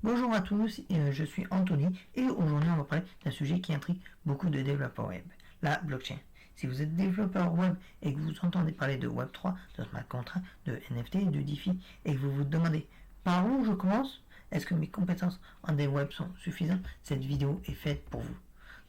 Bonjour à tous, je suis Anthony et aujourd'hui on va parler d'un sujet qui intrigue beaucoup de développeurs web, la blockchain. Si vous êtes développeur web et que vous entendez parler de Web3, de smart contract, de NFT, de DeFi et que vous vous demandez par où je commence, est-ce que mes compétences en dev web sont suffisantes, cette vidéo est faite pour vous.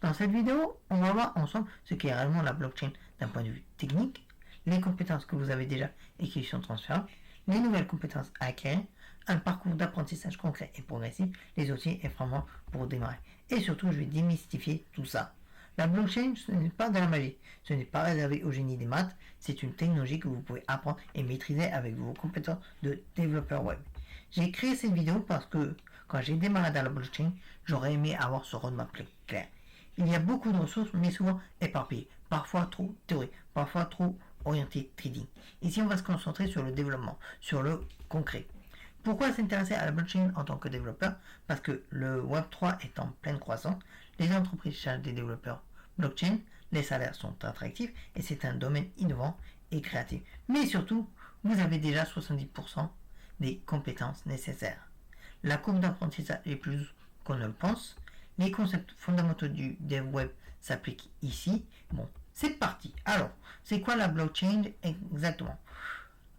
Dans cette vidéo, on va voir ensemble ce qu'est réellement la blockchain d'un point de vue technique, les compétences que vous avez déjà et qui sont transférables, les nouvelles compétences à acquérir, un parcours d'apprentissage concret et progressif, les outils et frameworks pour démarrer. Et surtout, je vais démystifier tout ça. La blockchain, ce n'est pas de la magie, ce n'est pas réservé au génie des maths, c'est une technologie que vous pouvez apprendre et maîtriser avec vos compétences de développeur web. J'ai créé cette vidéo parce que quand j'ai démarré dans la blockchain, j'aurais aimé avoir ce roadmap clair. Il y a beaucoup de ressources, mais souvent éparpillées, parfois trop théoriques, parfois trop orientées trading. Ici, on va se concentrer sur le développement, sur le concret. Pourquoi s'intéresser à la blockchain en tant que développeur? Parce que le Web3 est en pleine croissance, les entreprises cherchent des développeurs blockchain, les salaires sont attractifs et c'est un domaine innovant et créatif. Mais surtout, vous avez déjà 70% des compétences nécessaires. La courbe d'apprentissage est plus qu'on ne le pense. Les concepts fondamentaux du dev web s'appliquent ici. Bon, c'est parti. Alors, c'est quoi la blockchain exactement?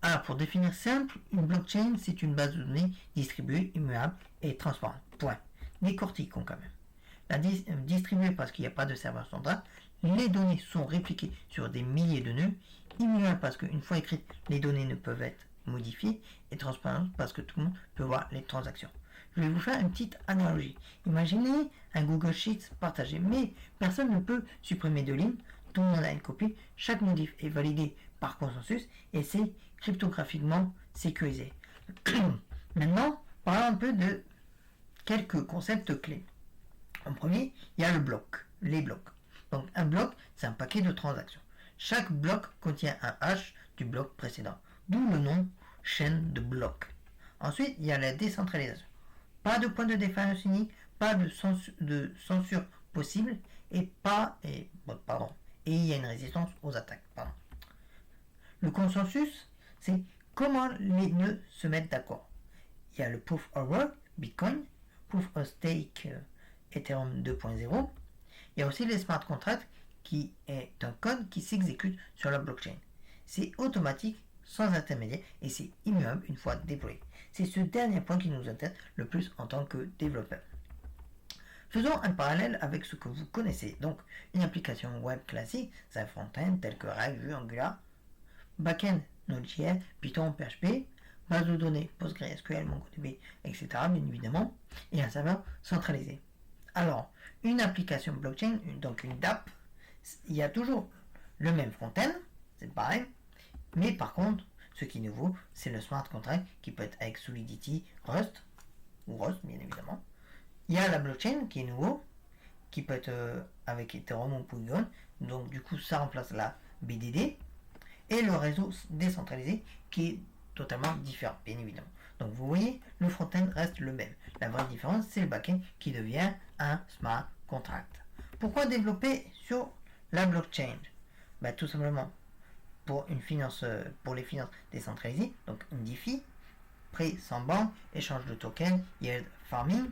Alors, pour définir simple, une blockchain, c'est une base de données distribuée, immuable et transparente. Point. Décortiquons quand même. Distribuée parce qu'il n'y a pas de serveur central, les données sont répliquées sur des milliers de nœuds, immutable parce qu'une fois écrites, les données ne peuvent être modifiées, et transparente parce que tout le monde peut voir les transactions. Je vais vous faire une petite analogie. Imaginez un Google Sheets partagé, mais personne ne peut supprimer de lignes, tout le monde a une copie, chaque modif est validé par consensus et c'est cryptographiquement sécurisé. Maintenant, parlons un peu de quelques concepts clés. En premier, il y a le bloc, les blocs. Donc un bloc, c'est un paquet de transactions. Chaque bloc contient un hash du bloc précédent, d'où le nom chaîne de blocs. Ensuite, il y a la décentralisation. Pas de point de défense unique, pas de censure possible et il y a une résistance aux attaques. Le consensus, c'est comment les nœuds se mettent d'accord. Il y a le Proof of Work, Bitcoin, Proof of Stake, Ethereum 2.0. Il y a aussi les smart contracts qui est un code qui s'exécute sur la blockchain. C'est automatique, sans intermédiaire et c'est immuable une fois déployé. C'est ce dernier point qui nous intéresse le plus en tant que développeur. Faisons un parallèle avec ce que vous connaissez. Donc, une application web classique, c'est un front-end tel que React, Vue, Angular, back-end, Node.js, Python, PHP, base de données, PostgreSQL, MongoDB, etc. bien évidemment, et un serveur centralisé. Alors, une application blockchain, donc une DApp, il y a toujours le même front-end, c'est pareil, mais par contre, ce qui est nouveau, c'est le smart contract qui peut être avec Solidity, Rust, ou Rust bien évidemment. Il y a la blockchain qui est nouveau, qui peut être avec Ethereum ou Polygon, donc du coup ça remplace la BDD, et le réseau décentralisé qui est totalement différent, bien évidemment. Donc vous voyez, le front-end reste le même. La vraie différence, c'est le back-end qui devient un smart contract. Pourquoi développer sur la blockchain? Tout simplement pour les finances décentralisées, donc une DeFi, prêt sans banque, échange de tokens, yield farming,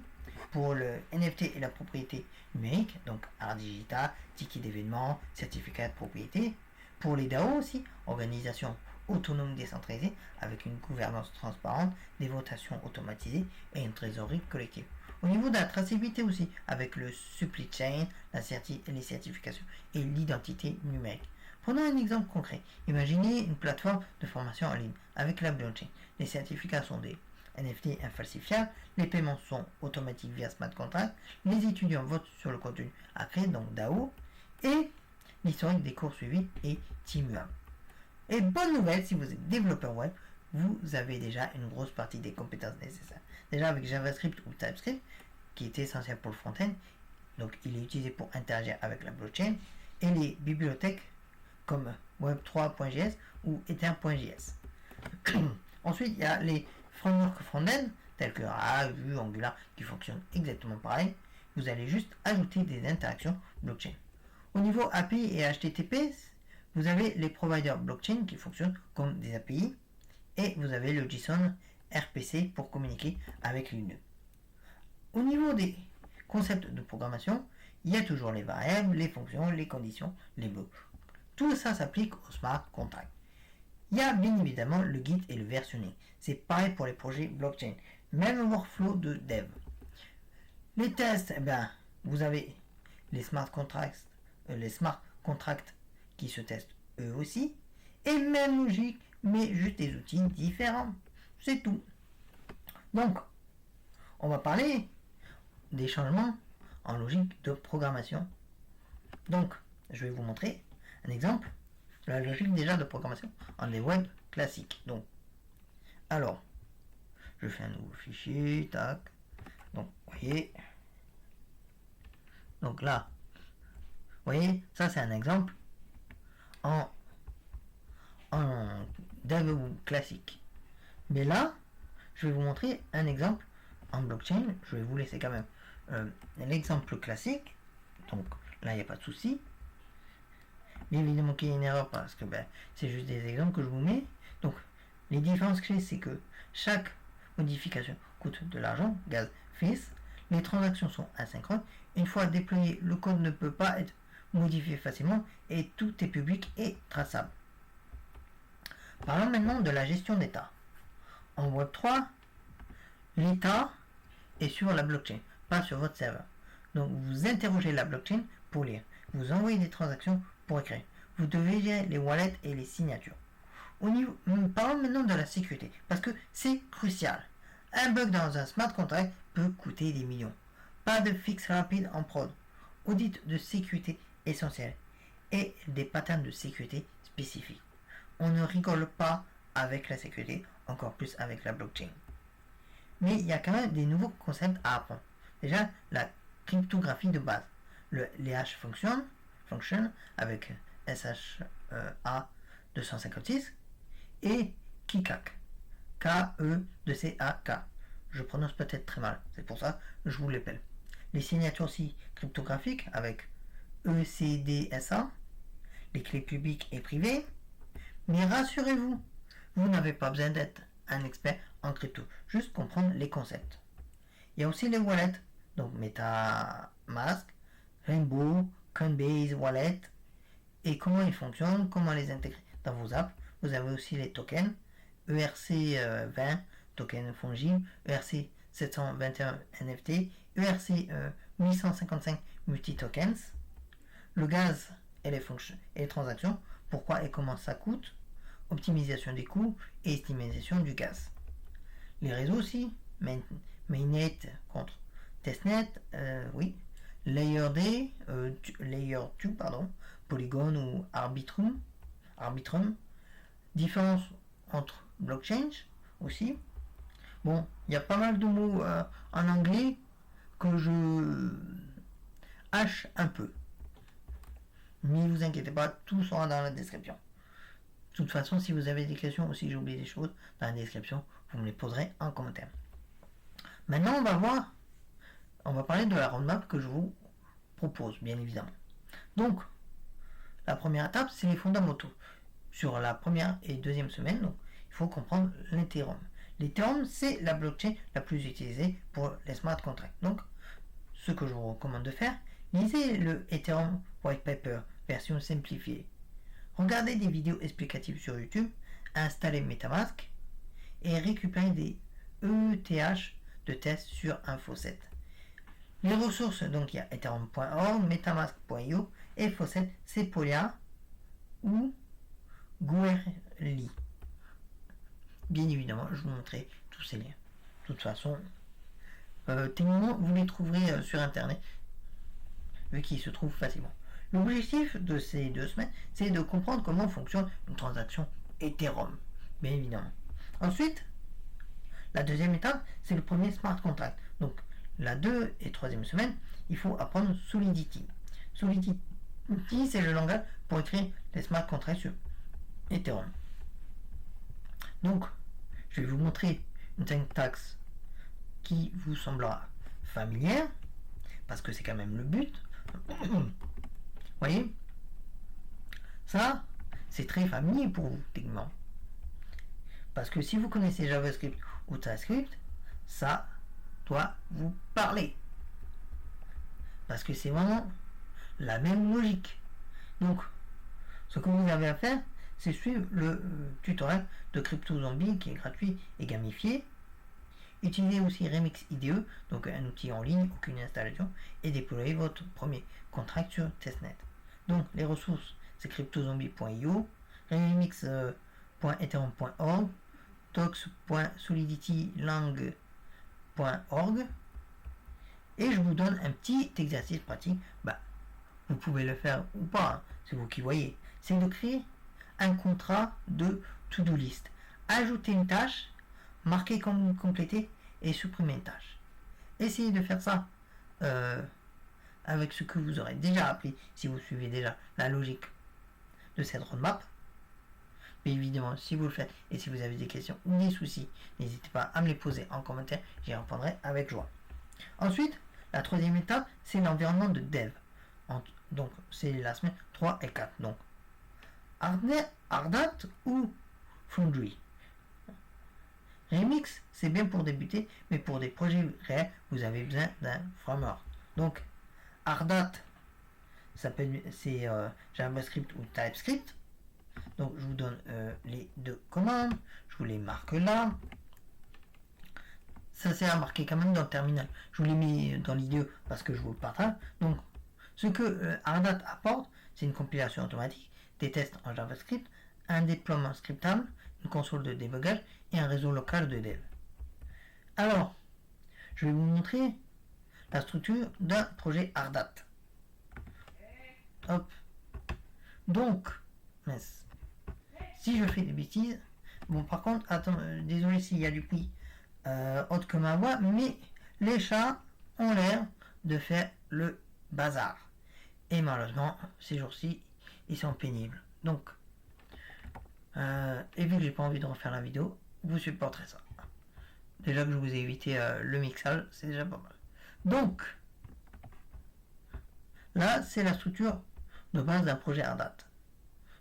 pour le NFT et la propriété numérique, donc art digital, ticket d'événement, certificat de propriété, pour les DAO aussi, organisation autonome décentralisée avec une gouvernance transparente, des votations automatisées et une trésorerie collective. Au niveau de la traçabilité aussi, avec le supply chain, les certifications et l'identité numérique. Prenons un exemple concret. Imaginez une plateforme de formation en ligne avec la blockchain. Les certificats sont des NFT infalsifiables, les paiements sont automatiques via smart contract, les étudiants votent sur le contenu à créer, donc DAO, et l'historique des cours suivis est immuable. Et bonne nouvelle, si vous êtes développeur web, vous avez déjà une grosse partie des compétences nécessaires. Déjà avec JavaScript ou TypeScript, qui est essentiel pour le front-end, donc il est utilisé pour interagir avec la blockchain, et les bibliothèques comme web3.js ou ether.js. Ensuite, il y a les frameworks front-end, tels que React, Vue, Angular, qui fonctionnent exactement pareil. Vous allez juste ajouter des interactions blockchain. Au niveau API et HTTP, vous avez les providers blockchain qui fonctionnent comme des API et vous avez le JSON RPC pour communiquer avec les nœuds. Au niveau des concepts de programmation, il y a toujours les variables, les fonctions, les conditions, les blocs. Tout ça s'applique au smart contract. Il y a bien évidemment le guide et le versionning. C'est pareil pour les projets blockchain. Même workflow de dev. Les tests, vous avez les smart contracts qui se testent eux aussi. Et même logique, mais juste des outils différents. C'est tout. Donc, on va parler des changements en logique de programmation. Donc, je vais vous montrer un exemple de la logique déjà de programmation en les web classiques. Donc, alors, je fais un nouveau fichier, tac. Donc, vous voyez. Donc là, vous voyez, ça c'est un exemple en dev classique. Mais là, je vais vous montrer un exemple en blockchain. Je vais vous laisser quand même l'exemple classique. Donc là, il n'y a pas de souci. Bien évidemment qu'il y a une erreur parce que c'est juste des exemples que je vous mets. Donc les différences clés, c'est que chaque modification coûte de l'argent, gaz, fees. Les transactions sont asynchrones. Une fois déployé, le code ne peut pas être modifié facilement et tout est public et traçable. Parlons maintenant de la gestion d'état. En Web3, l'état est sur la blockchain, pas sur votre serveur. Donc vous interrogez la blockchain pour lire. Vous envoyez des transactions pour écrire. Vous devez gérer les wallets et les signatures. Parlons maintenant de la sécurité, parce que c'est crucial. Un bug dans un smart contract peut coûter des millions. Pas de fixe rapide en prod. Audit de sécurité essentiel et des patterns de sécurité spécifiques. On ne rigole pas avec la sécurité, encore plus avec la blockchain. Mais il y a quand même des nouveaux concepts à apprendre. Déjà, la cryptographie de base. Les hash function avec SHA 256 et KECAK. K-E-C-A-K. Je prononce peut-être très mal, c'est pour ça que je vous l'appelle. Les signatures aussi cryptographiques avec ECDSA, les clés publiques et privées. Mais rassurez-vous, vous n'avez pas besoin d'être un expert en crypto, juste comprendre les concepts. Il y a aussi les wallets, donc MetaMask, Rainbow, Coinbase Wallet, et comment ils fonctionnent, comment les intégrer dans vos apps. Vous avez aussi les tokens, ERC20, token fongible, ERC 721 NFT, ERC 855 multi-tokens, le gaz et les transactions, pourquoi et comment ça coûte, optimisation des coûts et estimation du gaz. Les réseaux aussi, Mainnet contre Testnet, oui, Layer 2, Polygon ou Arbitrum, différence entre blockchain aussi. Bon, il y a pas mal de mots en anglais que je hache un peu. Mais ne vous inquiétez pas, tout sera dans la description. De toute façon, si vous avez des questions ou si j'ai oublié des choses dans la description, vous me les poserez en commentaire. Maintenant, on va parler de la roadmap que je vous propose, bien évidemment. Donc, la première étape, c'est les fondamentaux. Sur la première et deuxième semaine, donc, il faut comprendre l'Ethereum. L'Ethereum, c'est la blockchain la plus utilisée pour les smart contracts. Donc, ce que je vous recommande de faire, lisez le Ethereum White Paper, version simplifiée. Regardez des vidéos explicatives sur YouTube, installez MetaMask et récupérez des ETH de test sur Info7. Les ressources, donc il y a ethereum.org, metamask.io et Faucet, Sepolia ou Goerli. Bien évidemment, je vous montrerai tous ces liens. De toute façon, techniquement, vous les trouverez sur Internet, vu qu'ils se trouvent facilement. L'objectif de ces 2 semaines, c'est de comprendre comment fonctionne une transaction Ethereum, bien évidemment. Ensuite, la deuxième étape, c'est le premier smart contract. Donc, la 2 et 3e semaine, il faut apprendre Solidity. Solidity, c'est le langage pour écrire les smart contracts sur Ethereum. Donc, je vais vous montrer une syntaxe qui vous semblera familière, parce que c'est quand même le but. Voyez, ça, c'est très familier pour vous, techniquement. Parce que si vous connaissez JavaScript ou TypeScript, ça doit vous parler. Parce que c'est vraiment la même logique. Donc, ce que vous avez à faire, c'est suivre le tutoriel de CryptoZombie qui est gratuit et gamifié. Utilisez aussi Remix IDE, donc un outil en ligne, aucune installation, et déployez votre premier contract sur testnet. Donc, les ressources, c'est cryptozombie.io, remix.ethereum.org, tox.soliditylang.org, et je vous donne un petit exercice pratique. Vous pouvez le faire ou pas, hein, c'est vous qui voyez. C'est de créer un contrat de to-do list. Ajouter une tâche, marquer comme complété et supprimer une tâche. Essayez de faire ça avec ce que vous aurez déjà appris si vous suivez déjà la logique de cette roadmap. Mais évidemment, si vous le faites et si vous avez des questions ou des soucis, n'hésitez pas à me les poser en commentaire, j'y répondrai avec joie. Ensuite, la troisième étape, c'est l'environnement de dev. Donc, c'est la semaine 3 et 4. Donc, Ardat ou Foundry. Remix, c'est bien pour débuter, mais pour des projets réels, vous avez besoin d'un framework. Donc, Ardat, c'est JavaScript ou TypeScript. Donc, je vous donne les deux commandes. Je vous les marque là. Ça sert à marquer quand même dans le terminal. Je vous l'ai mis dans l'idée parce que je vous le partage. Donc, ce que Ardat apporte, c'est une compilation automatique, des tests en JavaScript, un déploiement scriptable, une console de débugage et un réseau local de dev. Alors, je vais vous montrer la structure d'un projet Ardat. Hop. Donc, si je fais des bêtises, bon par contre, attends, désolé s'il y a du bruit autre que ma voix, mais les chats ont l'air de faire le bazar. Et malheureusement, ces jours-ci, ils sont pénibles. Donc, et vu que j'ai pas envie de refaire la vidéo, vous supporterez ça. Déjà que je vous ai évité le mixage, c'est déjà pas mal. Donc, là, c'est la structure de base d'un projet Ardat.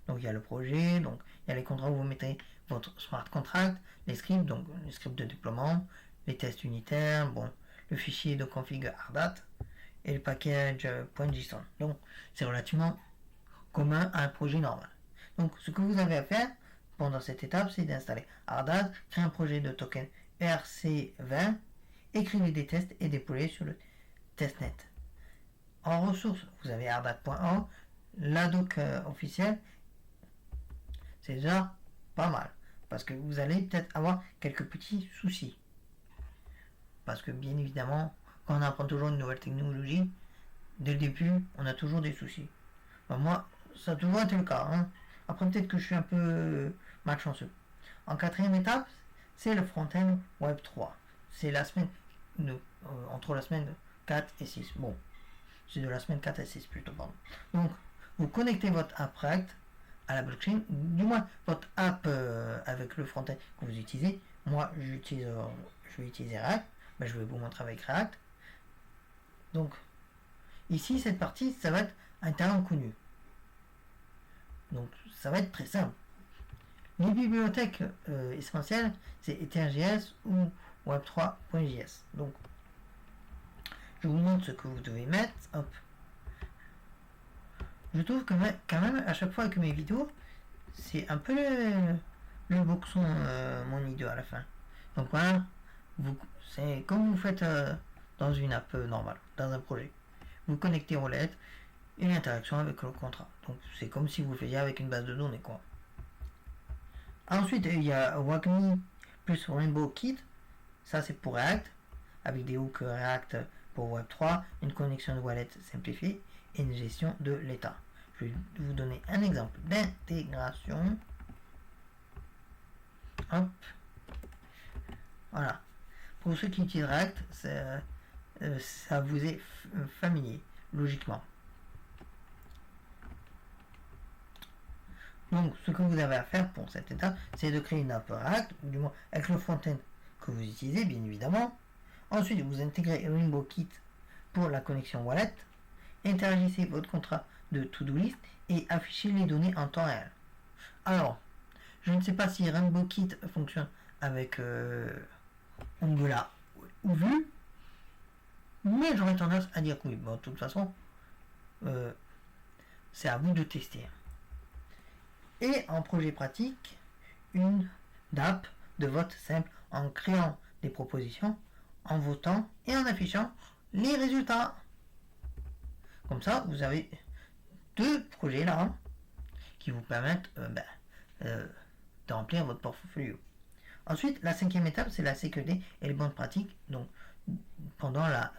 Donc, il y a le projet, donc il y a les contrats où vous mettez votre smart contract, les scripts, donc les scripts de déploiement, les tests unitaires, bon, le fichier de config Ardat et le package .json. Donc, c'est relativement commun à un projet normal. Donc, ce que vous avez à faire pendant cette étape, c'est d'installer Ardat, créer un projet de token ERC20, écrivez des tests et déployer sur le testnet. En ressources, vous avez ardat.org, la doc officielle, c'est déjà pas mal. Parce que vous allez peut-être avoir quelques petits soucis. Parce que bien évidemment, quand on apprend toujours une nouvelle technologie, dès le début, on a toujours des soucis. Moi, ça a toujours été le cas. Hein. Après, peut-être que je suis un peu malchanceux. En quatrième étape, c'est le front-end Web 3. C'est la semaine entre la semaine 4 et 6. Bon, c'est de la semaine 4 et 6 plutôt, pardon. Donc, vous connectez votre app React à la blockchain, du moins votre app avec le front-end que vous utilisez. Moi, je vais utiliser React. Ben, je vais vous montrer avec React. Donc, ici, cette partie, ça va être un terme connu. Donc, ça va être très simple. Les bibliothèques essentielles, c'est EtherJS ou Web3.js. Donc, je vous montre ce que vous devez mettre. Hop. Je trouve que quand même, à chaque fois avec mes vidéos, c'est un peu le boxon, mon idée à la fin. Donc voilà, c'est comme vous faites dans une app normale, dans un projet. Vous connectez aux lettres et l'interaction avec le contrat. Donc c'est comme si vous le faisiez avec une base de données, quoi. Ensuite, il y a WAGMI plus Rainbow Kit. Ça, c'est pour React, avec des hooks React pour Web3, une connexion de wallet simplifiée et une gestion de l'état. Je vais vous donner un exemple d'intégration. Hop. Voilà. Pour ceux qui utilisent React, ça vous est familier, logiquement. Donc, ce que vous avez à faire pour cette étape, c'est de créer une app React, ou du moins avec le front-end que vous utilisez, bien évidemment. Ensuite, vous intégrez Rainbow Kit pour la connexion wallet. Interagissez votre contrat de to-do list et affichez les données en temps réel. Alors, je ne sais pas si Rainbow Kit fonctionne avec Angular ou Vue, Mais j'aurais tendance à dire que oui. Bon, de toute façon, c'est à vous de tester. Et en projet pratique, une DAP de vote simple en créant des propositions, en votant et en affichant les résultats. Comme ça, vous avez 2 projets là qui vous permettent de remplir votre portfolio. Ensuite, la 5e étape, c'est la sécurité et les bonnes pratiques, donc pendant la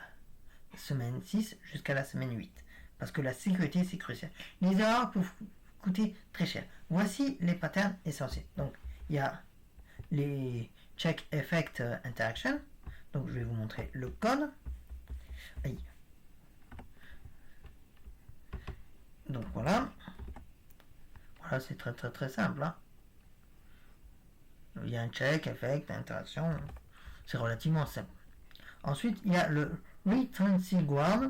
semaine 6 jusqu'à la semaine 8. Parce que la sécurité, c'est crucial. Les erreurs peuvent coûter très cher. Voici les patterns essentiels. Donc, il y a les check effect interaction. Donc, je vais vous montrer le code. Aïe. Donc, voilà. Voilà, c'est très simple. Hein. Il y a un check, effect, interaction. C'est relativement simple. Ensuite, il y a le retency guard.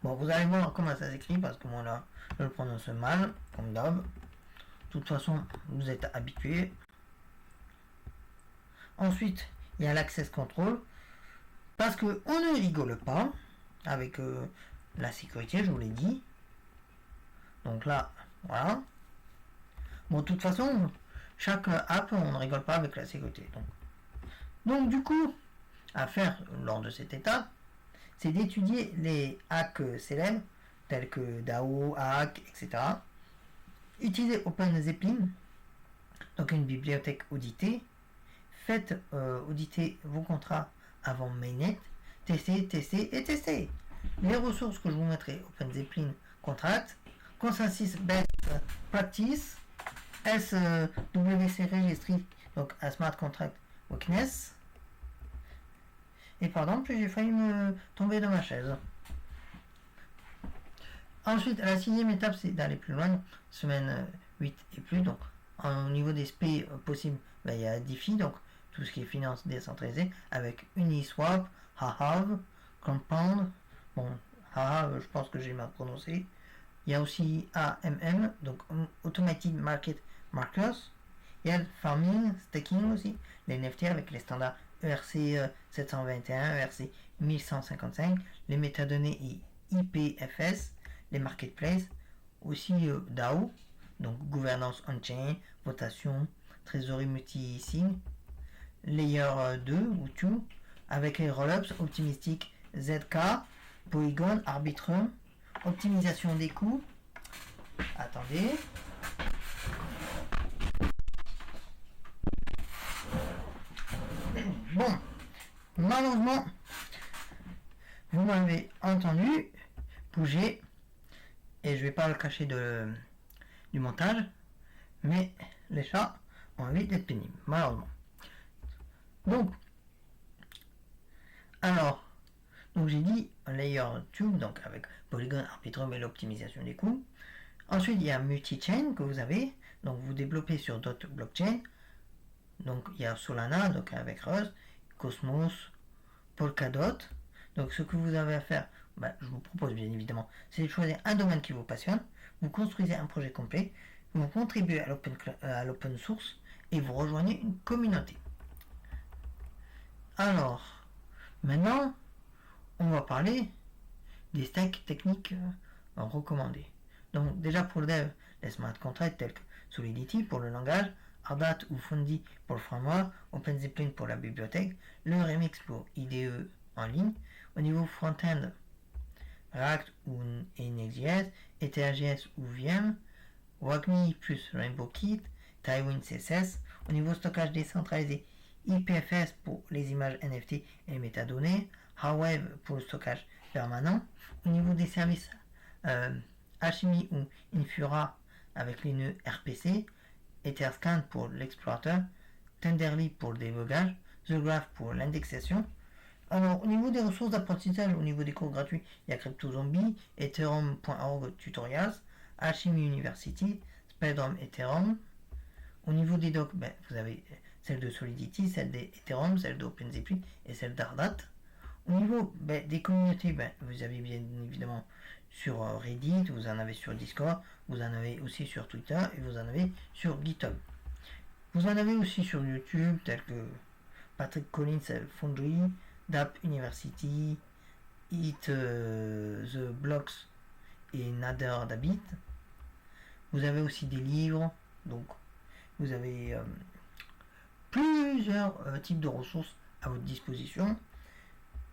Bon, vous allez voir comment ça s'écrit parce que moi là, je le prononce mal, comme d'hab. De toute façon, vous êtes habitués. Ensuite, il y a l'access control. Parce que on ne rigole pas avec la sécurité, je vous l'ai dit. Donc là, voilà. Bon, de toute façon, chaque app, on ne rigole pas avec la sécurité. Donc du coup, à faire lors de cette étape, c'est d'étudier les hacks célèbres, tels que DAO, Hack, etc. Utilisez OpenZeppelin, donc une bibliothèque auditée. Faites auditer vos contrats avant mainnet. Testez. Les ressources que je vous mettrai, OpenZeppelin Contract, Consensus Best Practice, SWC Registry, donc un Smart Contract Weakness. Et pardon, puis j'ai failli me tomber de ma chaise. Ensuite, la 6e étape, c'est d'aller plus loin, semaine 8 et plus. Donc, au niveau des SP possibles, il y a DeFi, donc tout ce qui est finance décentralisée, avec Uniswap, Hahav, Compound. Bon, Hahav, je pense que j'ai mal prononcé. Il y a aussi AMM, donc Automated Market Markers. Il y a le farming, staking aussi, les NFT avec les standards ERC 721, ERC 1155, les métadonnées et IPFS, les marketplaces, aussi DAO, donc gouvernance on-chain, votation, trésorerie multi-sig, layer 2 ou 2, avec les rollups, optimistic ZK, Polygon, Arbitrum, optimisation des coûts. Attendez. Bon, malheureusement, vous m'avez entendu bouger, et je vais pas le cacher du montage, mais les chats ont envie d'être pénibles, malheureusement. Donc j'ai dit layer tube, donc avec Polygon, Arbitrum et l'optimisation des coûts. Ensuite, il y a multi-chain que vous avez, donc vous développez sur d'autres blockchains. Donc il y a Solana, donc avec Rust, Cosmos, Polkadot. Donc ce que vous avez à faire, je vous propose bien évidemment, c'est de choisir un domaine qui vous passionne, vous construisez un projet complet, vous contribuez à l'open source et vous rejoignez une communauté. Alors, maintenant, on va parler des stacks techniques recommandés. Donc déjà pour le dev, les smart contracts tels que Solidity pour le langage, Ardat ou Fondi pour le framework, OpenZeppelin pour la bibliothèque, le Remix pour IDE en ligne. Au niveau front-end, React ou Next.js, EtherJS ou VM, WAGMI plus Rainbow Kit, Tailwind CSS. Au niveau stockage décentralisé, IPFS pour les images NFT et les métadonnées, HowWave pour le stockage permanent. Au niveau des services, Alchemy ou Infura avec les nœuds RPC, Etherscan pour l'explorateur, Tenderly pour le débogage, The Graph pour l'indexation. Alors, au niveau des ressources d'apprentissage, au niveau des cours gratuits, il y a CryptoZombie, Ethereum.org Tutorials, Alchemy University, Spectrum Ethereum. Au niveau des docs, vous avez celle de Solidity, celle d'Ethereum, celle d'OpenZeppelin et celle d'Ardat. Au niveau des communautés, vous avez bien évidemment sur Reddit, vous en avez sur Discord, vous en avez aussi sur Twitter et vous en avez sur GitHub. Vous en avez aussi sur YouTube, tels que Patrick Collins Foundry, Dapp University, It the Blocks et Nader Dabit. Vous avez aussi des livres, donc vous avez plusieurs types de ressources à votre disposition.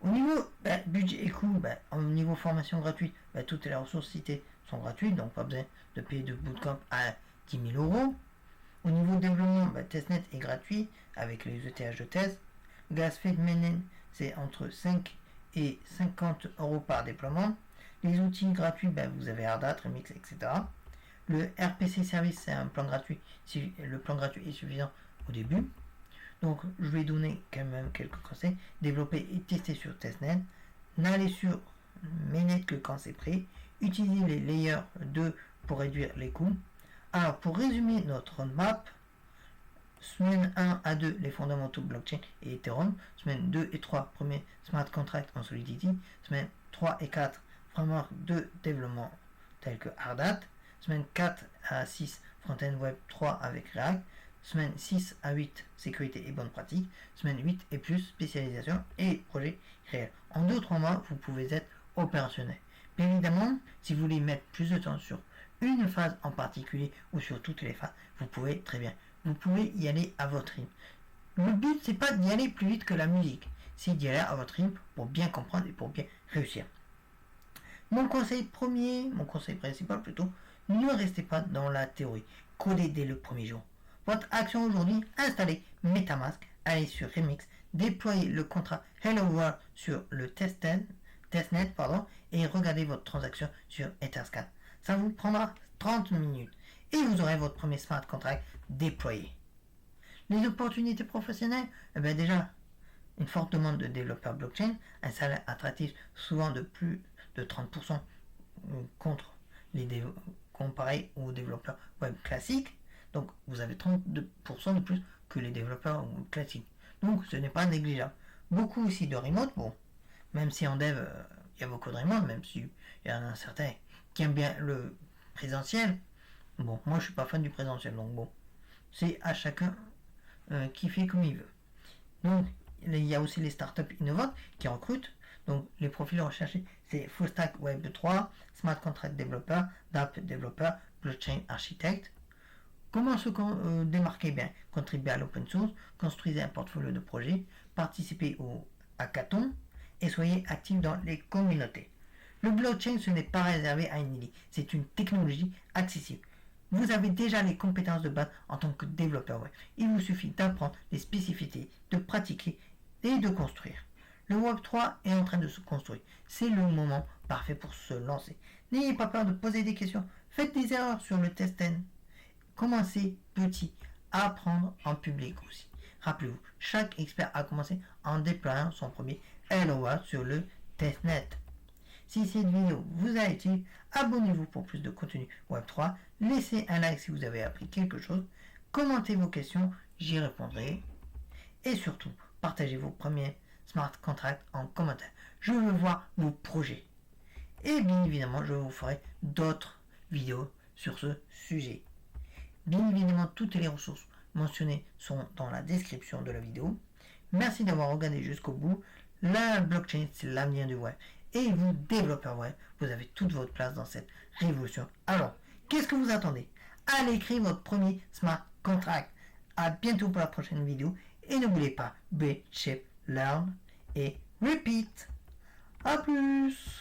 Au niveau budget et coût, au niveau formation gratuite, toutes les ressources citées sont gratuites, donc pas besoin de payer de bootcamp à 10 000 euros. Au niveau développement, testnet est gratuit avec les ETH de test. Le GasFed Mainnet, c'est entre 5 et 50 euros par déploiement. Les outils gratuits, vous avez Ardat, Remix, etc. Le RPC Service, c'est un plan gratuit. Si le plan gratuit est suffisant au début. Donc, je vais donner quand même quelques conseils. Développer et tester sur testnet. N'allez sur mainnet que quand c'est prêt. Utilisez les layers 2 pour réduire les coûts. Alors, pour résumer notre roadmap, semaine 1 à 2, les fondamentaux blockchain et Ethereum. Semaine 2 et 3, premier smart contract en Solidity. Semaine 3 et 4, framework de développement tel que Ardat. Semaine 4 à 6, front-end web 3 avec React. Semaine 6 à 8, sécurité et bonnes pratiques. Semaine 8 et plus, spécialisation et projet réel. En 2-3 mois, vous pouvez être opérationnel. Bien évidemment, si vous voulez mettre plus de temps sur une phase en particulier ou sur toutes les phases, vous pouvez très bien. Vous pouvez y aller à votre rythme. Le but, c'est pas d'y aller plus vite que la musique, c'est d'y aller à votre rythme pour bien comprendre et pour bien réussir. Mon conseil principal plutôt, ne restez pas dans la théorie. Codez dès le premier jour. Votre action aujourd'hui, installez MetaMask, allez sur Remix, déployez le contrat Hello World sur le testnet, et regardez votre transaction sur Etherscan. Ça vous prendra 30 minutes et vous aurez votre premier smart contract déployé. Les opportunités professionnelles, déjà, une forte demande de développeurs blockchain, un salaire attractif souvent de plus de 30% comparé aux développeurs web classiques. Donc vous avez 32% de plus que les développeurs classiques. Donc ce n'est pas négligeable. Beaucoup aussi de remote, même si en dev, il y a beaucoup de remote, même si il y en a certains qui aiment bien le présentiel. Moi je suis pas fan du présentiel, donc c'est à chacun qui fait comme il veut. Donc il y a aussi les startups innovantes qui recrutent. Donc les profils recherchés, c'est Full Stack Web 3, Smart Contract Developer, DApp Developer, Blockchain Architect. Comment se démarquer bien? Contribuer à l'open source, construisez un portfolio de projets, participez au hackathon et soyez actifs dans les communautés. Le blockchain, ce n'est pas réservé à une idée, c'est une technologie accessible. Vous avez déjà les compétences de base en tant que développeur web. Il vous suffit d'apprendre les spécificités, de pratiquer et de construire. Le Web3 est en train de se construire. C'est le moment parfait pour se lancer. N'ayez pas peur de poser des questions. Faites des erreurs sur le testnet. Commencez petit. Apprendre en public aussi. Rappelez-vous, chaque expert a commencé en déployant son premier LOA sur le testnet. Si cette vidéo vous a été, abonnez-vous pour plus de contenu Web3. Laissez un like si vous avez appris quelque chose. Commentez vos questions, j'y répondrai. Et surtout, partagez vos premiers smart contracts en commentaire. Je veux voir vos projets. Et bien évidemment, je vous ferai d'autres vidéos sur ce sujet. Bien évidemment, toutes les ressources mentionnées sont dans la description de la vidéo. Merci d'avoir regardé jusqu'au bout. La blockchain, c'est l'avenir du web. Et vous, développeurs web, vous avez toute votre place dans cette révolution. Alors, qu'est-ce que vous attendez? Allez écrire votre premier smart contract. À bientôt pour la prochaine vidéo. Et n'oubliez pas, build, ship, learn et repeat. A plus!